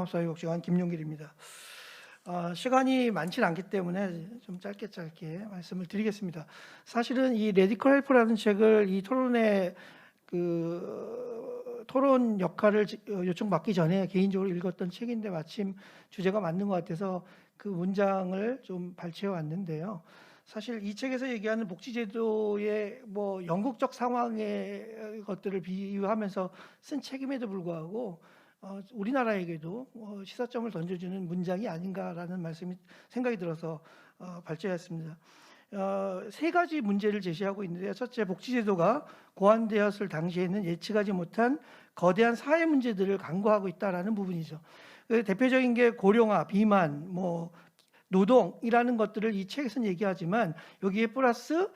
통합사회복지관 김용길입니다. 시간이 많지는 않기 때문에 좀 짧게 말씀을 드리겠습니다. 사실은 이 레디컬 헬프라는 책을 이 토론회 토론 역할을 요청받기 전에 개인적으로 읽었던 책인데 마침 주제가 맞는 것 같아서 그 문장을 좀 발췌해 왔는데요. 사실 이 책에서 얘기하는 복지제도의 뭐 영국적 상황의 것들을 비유하면서 쓴 책임에도 불구하고 우리나라에게도 시사점을 던져주는 문장이 아닌가라는 생각이 들어서 발췌했습니다. 세 가지 문제를 제시하고 있는데요. 첫째, 복지제도가 고안되었을 당시에는 예측하지 못한 거대한 사회 문제들을 간과하고 있다라는 부분이죠. 대표적인 게 고령화, 비만, 노동이라는 것들을 이 책에서는 얘기하지만 여기에 플러스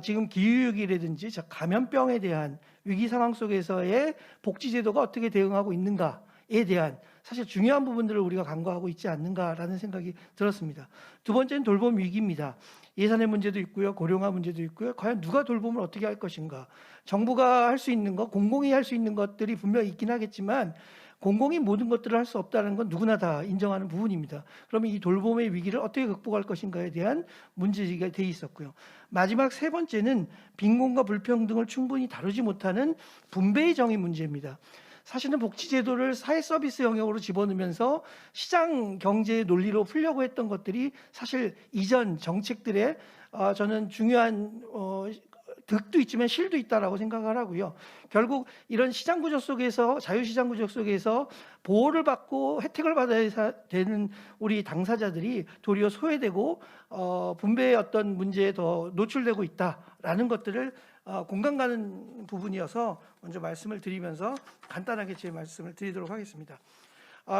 지금 기후위기라든지 감염병에 대한 위기 상황 속에서의 복지제도가 어떻게 대응하고 있는가에 대한 사실 중요한 부분들을 우리가 간과하고 있지 않는가라는 생각이 들었습니다. 두 번째는 돌봄 위기입니다. 예산의 문제도 있고요. 고령화 문제도 있고요. 과연 누가 돌봄을 어떻게 할 것인가. 정부가 할 수 있는 것, 공공이 할 수 있는 것들이 분명히 있긴 하겠지만 공공이 모든 것들을 할 수 없다는 건 누구나 다 인정하는 부분입니다. 그러면 이 돌봄의 위기를 어떻게 극복할 것인가에 대한 문제제기가 돼 있었고요. 마지막 세 번째는 빈곤과 불평등을 충분히 다루지 못하는 분배의 정의 문제입니다. 사실은 복지제도를 사회서비스 영역으로 집어넣으면서 시장 경제의 논리로 풀려고 했던 것들이 사실 이전 정책들의 저는 중요한 득도 있지만 실도 있다라고 생각을 하고요. 결국 이런 시장 구조 속에서 자유시장 구조 속에서 보호를 받고 혜택을 받아야 되는 우리 당사자들이 도리어 소외되고 분배의 어떤 문제에 더 노출되고 있다라는 것들을 공감 가는 부분이어서 먼저 말씀을 드리면서 간단하게 제 말씀을 드리도록 하겠습니다.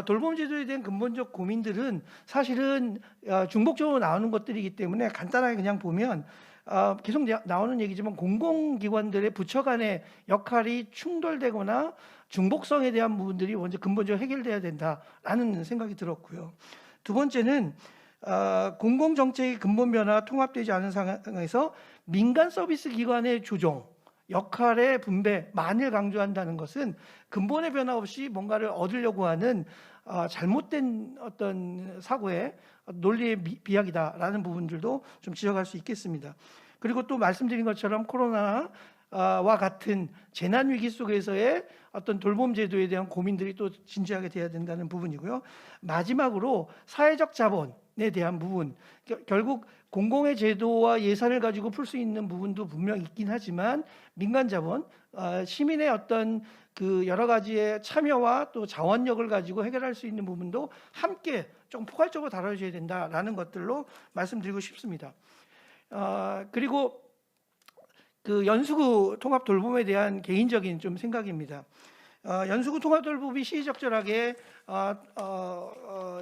돌봄 제도에 대한 근본적 고민들은 사실은 중복적으로 나오는 것들이기 때문에 간단하게 그냥 보면 계속 나오는 얘기지만 공공기관들의 부처 간의 역할이 충돌되거나 중복성에 대한 부분들이 먼저 근본적으로 해결돼야 된다라는 생각이 들었고요. 두 번째는 공공정책의 근본 변화 통합되지 않은 상황에서 민간 서비스 기관의 조정, 역할의 분배만을 강조한다는 것은 근본의 변화 없이 뭔가를 얻으려고 하는 잘못된 어떤 사고의 논리의 비약이다라는 부분들도 좀 지적할 수 있겠습니다. 그리고 또 말씀드린 것처럼 코로나와 같은 재난 위기 속에서의 어떤 돌봄 제도에 대한 고민들이 또 진지하게 돼야 된다는 부분이고요. 마지막으로 사회적 자본에 대한 부분, 결국 공공의 제도와 예산을 가지고 풀 수 있는 부분도 분명 있긴 하지만 민간 자본, 시민의 어떤 그 여러 가지의 참여와 또 자원력을 가지고 해결할 수 있는 부분도 함께 좀 포괄적으로 다뤄줘야 된다라는 것들로 말씀드리고 싶습니다. 그리고 그 연수구 통합 돌봄에 대한 개인적인 좀 생각입니다. 연수구 통합 돌봄이 시의적절하게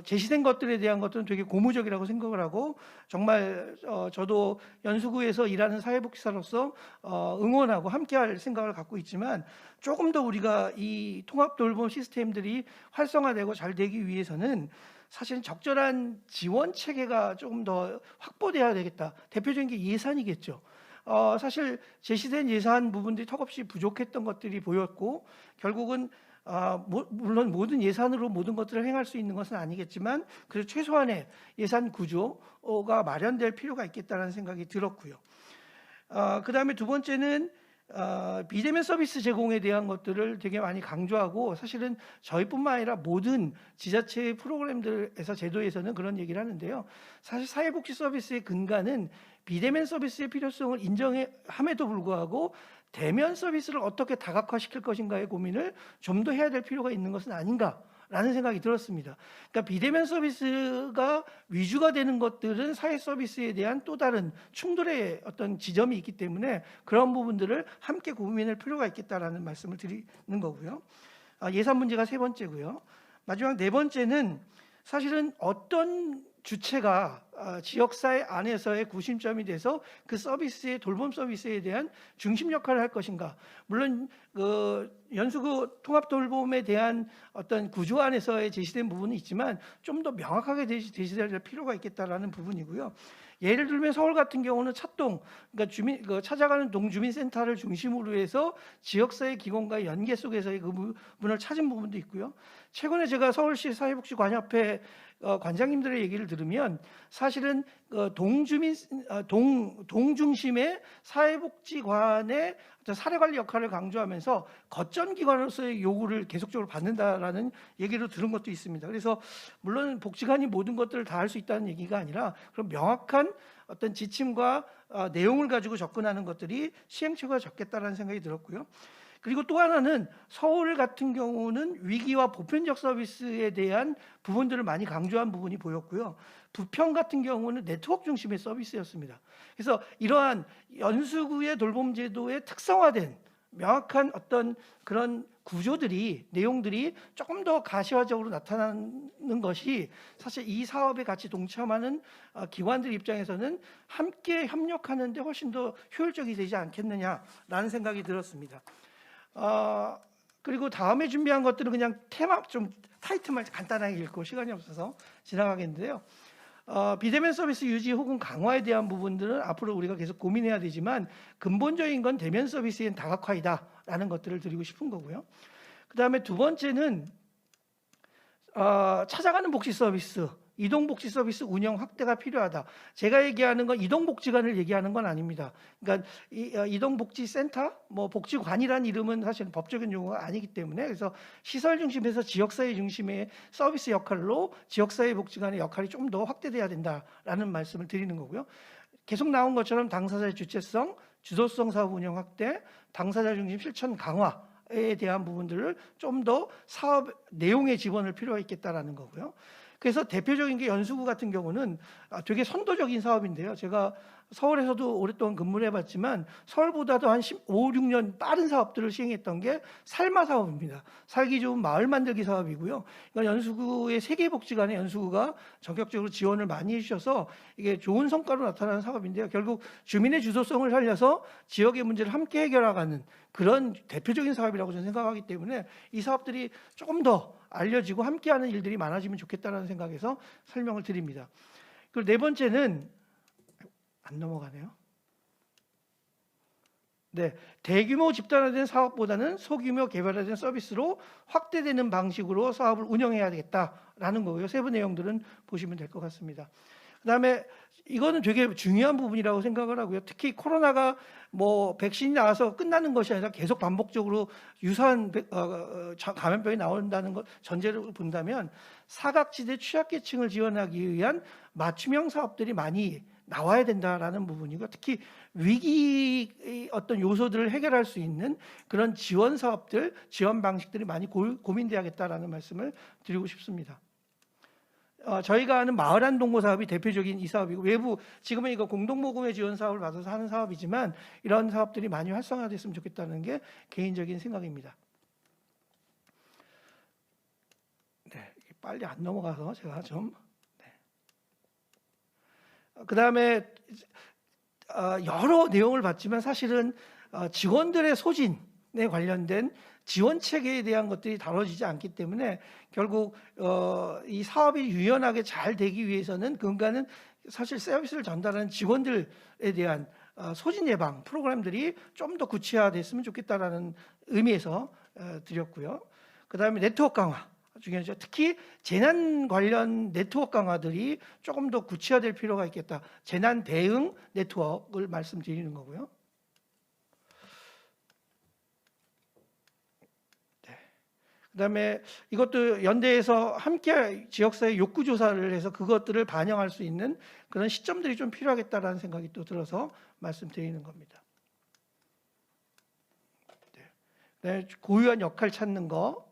제시된 것들에 대한 것들은 되게 고무적이라고 생각을 하고 정말 저도 연수구에서 일하는 사회복지사로서 응원하고 함께할 생각을 갖고 있지만 조금 더 우리가 이 통합 돌봄 시스템들이 활성화되고 잘 되기 위해서는 사실 적절한 지원 체계가 조금 더 확보돼야 되겠다. 대표적인 게 예산이겠죠. 사실 제시된 예산 부분들이 턱없이 부족했던 것들이 보였고 결국은 물론 모든 예산으로 모든 것들을 행할 수 있는 것은 아니겠지만 그래도 최소한의 예산 구조가 마련될 필요가 있겠다는 생각이 들었고요. 그 다음에 두 번째는 비대면 서비스 제공에 대한 것들을 되게 많이 강조하고 사실은 저희뿐만 아니라 모든 지자체 프로그램들에서 제도에서는 그런 얘기를 하는데요. 사실 사회복지 서비스의 근간은 비대면 서비스의 필요성을 인정함에도 불구하고 대면 서비스를 어떻게 다각화시킬 것인가의 고민을 좀 더 해야 될 필요가 있는 것은 아닌가라는 생각이 들었습니다. 그러니까 비대면 서비스가 위주가 되는 것들은 사회 서비스에 대한 또 다른 충돌의 어떤 지점이 있기 때문에 그런 부분들을 함께 고민할 필요가 있겠다라는 말씀을 드리는 거고요. 예산 문제가 세 번째고요. 마지막 네 번째는 사실은 어떤 주체가 지역사회 안에서의 구심점이 돼서 그 서비스의 돌봄 서비스에 대한 중심 역할을 할 것인가. 물론 연수구 통합 돌봄에 대한 어떤 구조 안에서의 제시된 부분은 있지만 좀 더 명확하게 제시될 필요가 있겠다라는 부분이고요. 예를 들면 서울 같은 경우는 찻동, 그러니까 찾아가는 동주민센터를 중심으로 해서 지역사회 기관과의 연계 속에서의 그 부분을 찾은 부분도 있고요. 최근에 제가 서울시 사회복지관협회 관장님들의 얘기를 들으면 사실은 동중심의 사회복지관의 사례관리 역할을 강조하면서 거점기관으로서의 요구를 계속적으로 받는다라는 얘기를 들은 것도 있습니다. 그래서 물론 복지관이 모든 것들을 다 할 수 있다는 얘기가 아니라 그런 명확한 어떤 지침과 내용을 가지고 접근하는 것들이 시행착오가 적겠다라는 생각이 들었고요. 그리고 또 하나는 서울 같은 경우는 위기와 보편적 서비스에 대한 부분들을 많이 강조한 부분이 보였고요. 부평 같은 경우는 네트워크 중심의 서비스였습니다. 그래서 이러한 연수구의 돌봄 제도의 특성화된 명확한 어떤 그런 구조들이 내용들이 조금 더 가시화적으로 나타나는 것이 사실 이 사업에 같이 동참하는 기관들 입장에서는 함께 협력하는 데 훨씬 더 효율적이 되지 않겠느냐라는 생각이 들었습니다. 그리고 다음에 준비한 것들은 그냥 테마 좀 타이틀만 간단하게 읽고 시간이 없어서 지나가겠는데요. 비대면 서비스 유지 혹은 강화에 대한 부분들은 앞으로 우리가 계속 고민해야 되지만 근본적인 건 대면 서비스의 다각화이다라는 것들을 드리고 싶은 거고요. 그 다음에 두 번째는 찾아가는 복지 서비스, 이동복지 서비스 운영 확대가 필요하다. 제가 얘기하는 건 이동복지관을 얘기하는 건 아닙니다. 그러니까 이동복지센터, 복지관이라는 이름은 사실 법적인 용어가 아니기 때문에 그래서 시설 중심에서 지역사회 중심의 서비스 역할로 지역사회 복지관의 역할이 좀 더 확대돼야 된다라는 말씀을 드리는 거고요. 계속 나온 것처럼 당사자의 주체성, 주도성 사업 운영 확대, 당사자 중심 실천 강화에 대한 부분들을 좀 더 사업 내용에 집어넣을 필요가 있겠다라는 거고요. 그래서 대표적인 게 연수구 같은 경우는 되게 선도적인 사업인데요. 제가 서울에서도 오랫동안 근무를 해봤지만 서울보다도 한 5, 6년 빠른 사업들을 시행했던 게 살마 사업입니다. 살기 좋은 마을 만들기 사업이고요. 이건 연수구의 세계복지관의 연수구가 전격적으로 지원을 많이 해주셔서 이게 좋은 성과로 나타나는 사업인데요. 결국 주민의 주도성을 살려서 지역의 문제를 함께 해결하는 그런 대표적인 사업이라고 저는 생각하기 때문에 이 사업들이 조금 더 알려지고 함께하는 일들이 많아지면 좋겠다는 생각에서 설명을 드립니다. 그리고 네 번째는 안 넘어가네요. 네, 대규모 집단화된 사업보다는 소규모 개발화된 서비스로 확대되는 방식으로 사업을 운영해야 되겠다라는 거고요. 세부 내용들은 보시면 될 것 같습니다. 그다음에 이거는 되게 중요한 부분이라고 생각을 하고요. 특히 코로나가 백신이 나와서 끝나는 것이 아니라 계속 반복적으로 유사한 감염병이 나온다는 것 전제를 본다면 사각지대 취약계층을 지원하기 위한 맞춤형 사업들이 많이 나와야 된다라는 부분이고 특히 위기 어떤 요소들을 해결할 수 있는 그런 지원 사업들, 지원 방식들이 많이 고민돼야겠다라는 말씀을 드리고 싶습니다. 저희가 하는 마을안 동고 사업이 대표적인 이 사업이고 외부 지금은 이거 공동모금의 지원 사업을 받아서 하는 사업이지만 이런 사업들이 많이 활성화됐으면 좋겠다는 게 개인적인 생각입니다. 네, 빨리 안 넘어가서 제가 좀 그다음에 여러 내용을 봤지만 사실은 직원들의 소진에 관련된 지원 체계에 대한 것들이 다뤄지지 않기 때문에 결국 이 사업이 유연하게 잘 되기 위해서는 그간은 사실 서비스를 전달하는 직원들에 대한 소진 예방 프로그램들이 좀 더 구체화됐으면 좋겠다라는 의미에서 드렸고요. 그다음에 네트워크 강화 중요하죠. 특히 재난 관련 네트워크 강화들이 조금 더 구체화될 필요가 있겠다. 재난 대응 네트워크를 말씀드리는 거고요. 네. 그다음에 이것도 연대에서 함께 지역사회 욕구 조사를 해서 그것들을 반영할 수 있는 그런 시점들이 좀 필요하겠다라는 생각이 또 들어서 말씀드리는 겁니다. 네. 고유한 역할 찾는 거.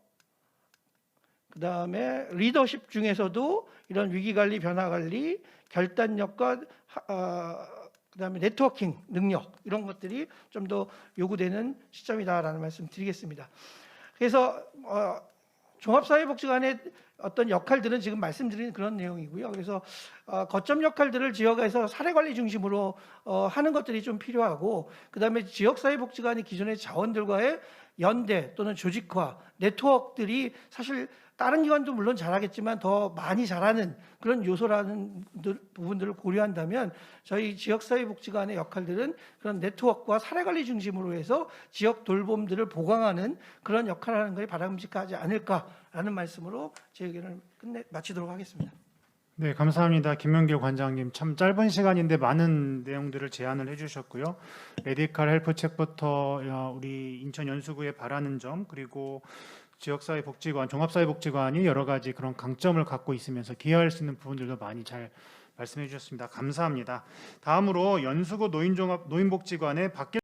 그 다음에 리더십 중에서도 이런 위기관리, 변화관리, 결단력과 그 다음에 네트워킹 능력 이런 것들이 좀 더 요구되는 시점이다라는 말씀 드리겠습니다. 그래서 종합사회복지관의 어떤 역할들은 지금 말씀드린 그런 내용이고요. 그래서 거점 역할들을 지역에서 사례관리 중심으로 하는 것들이 좀 필요하고, 그다음에 지역사회복지관이 기존의 자원들과의 연대 또는 조직화, 네트워크들이 사실 다른 기관도 물론 잘하겠지만 더 많이 잘하는 그런 요소라는 부분들을 고려한다면 저희 지역사회복지관의 역할들은 그런 네트워크와 사례관리 중심으로 해서 지역 돌봄들을 보강하는 그런 역할을 하는 것이 바람직하지 않을까라는 말씀으로 제 의견을 마치도록 하겠습니다. 네, 감사합니다. 김명길 관장님. 참 짧은 시간인데 많은 내용들을 제안을 해주셨고요. 메디컬 헬프 책부터 우리 인천 연수구에 바라는 점, 그리고 지역사회복지관, 종합사회복지관이 여러 가지 그런 강점을 갖고 있으면서 기여할 수 있는 부분들도 많이 잘 말씀해 주셨습니다. 감사합니다. 다음으로 연수구 노인복지관의